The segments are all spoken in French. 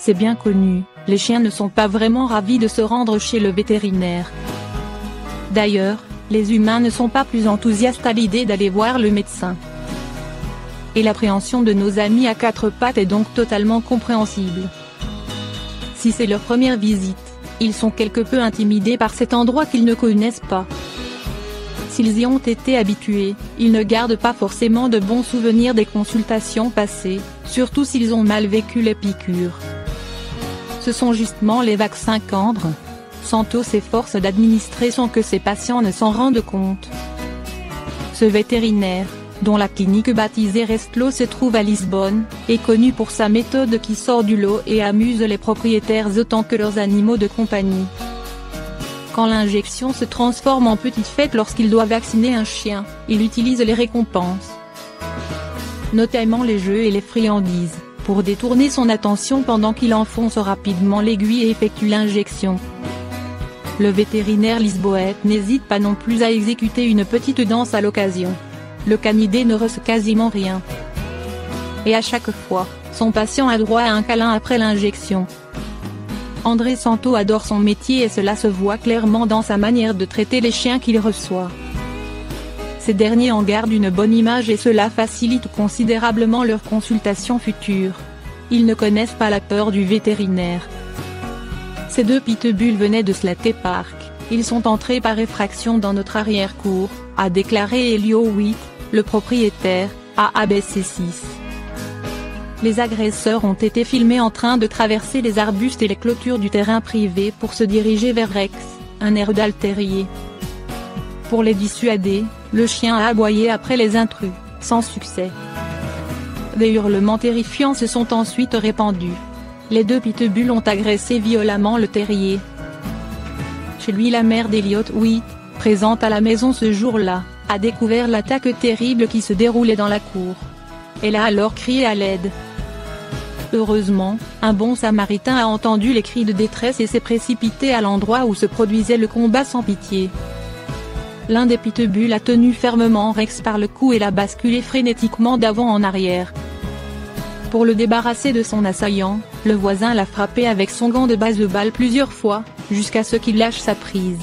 C'est bien connu, les chiens ne sont pas vraiment ravis de se rendre chez le vétérinaire. D'ailleurs, les humains ne sont pas plus enthousiastes à l'idée d'aller voir le médecin. Et l'appréhension de nos amis à quatre pattes est donc totalement compréhensible. Si c'est leur première visite, ils sont quelque peu intimidés par cet endroit qu'ils ne connaissent pas. S'ils y ont été habitués, ils ne gardent pas forcément de bons souvenirs des consultations passées, surtout s'ils ont mal vécu les piqûres. Ce sont justement les vaccins qu'André Santos s'efforce d'administrer sans que ses patients ne s'en rendent compte. Ce vétérinaire, dont la clinique baptisée Restlo se trouve à Lisbonne, est connu pour sa méthode qui sort du lot et amuse les propriétaires autant que leurs animaux de compagnie. Quand l'injection se transforme en petite fête lorsqu'il doit vacciner un chien, il utilise les récompenses, notamment les jeux et les friandises, pour détourner son attention pendant qu'il enfonce rapidement l'aiguille et effectue l'injection. Le vétérinaire lisboète n'hésite pas non plus à exécuter une petite danse à l'occasion. Le canidé ne reçoit quasiment rien. Et à chaque fois, son patient a droit à un câlin après l'injection. André Santos adore son métier et cela se voit clairement dans sa manière de traiter les chiens qu'il reçoit. Ces derniers en gardent une bonne image et cela facilite considérablement leurs consultations futures. Ils ne connaissent pas la peur du vétérinaire. Ces deux pitbulls venaient de Slate Park, ils sont entrés par effraction dans notre arrière-cour, a déclaré Elio Witt, le propriétaire, à ABC6. Les agresseurs ont été filmés en train de traverser les arbustes et les clôtures du terrain privé pour se diriger vers Rex, un Airedale terrier. Pour les dissuader, le chien a aboyé après les intrus, sans succès. Des hurlements terrifiants se sont ensuite répandus. Les deux pitbulls ont agressé violemment le terrier. Chez lui, la mère d'Elliot Witt, présente à la maison ce jour-là, a découvert l'attaque terrible qui se déroulait dans la cour. Elle a alors crié à l'aide. Heureusement, un bon samaritain a entendu les cris de détresse et s'est précipité à l'endroit où se produisait le combat sans pitié. L'un des pitbulls a tenu fermement Rex par le cou et l'a basculé frénétiquement d'avant en arrière. Pour le débarrasser de son assaillant, le voisin l'a frappé avec son gant de baseball plusieurs fois, jusqu'à ce qu'il lâche sa prise.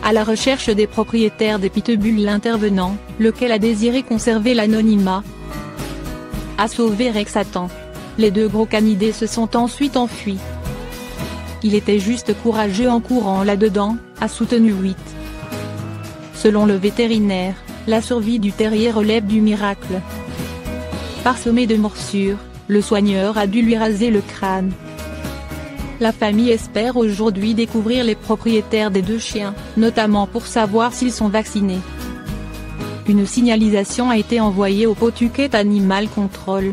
À la recherche des propriétaires des pitbulls, l'intervenant, lequel a désiré conserver l'anonymat, a sauvé Rex à temps. Les deux gros canidés se sont ensuite enfuis. Il était juste courageux en courant là-dedans, a soutenu Witt. Selon le vétérinaire, la survie du terrier relève du miracle. Parsemé de morsures, le soigneur a dû lui raser le crâne. La famille espère aujourd'hui découvrir les propriétaires des deux chiens, notamment pour savoir s'ils sont vaccinés. Une signalisation a été envoyée au Pawtucket Animal Control.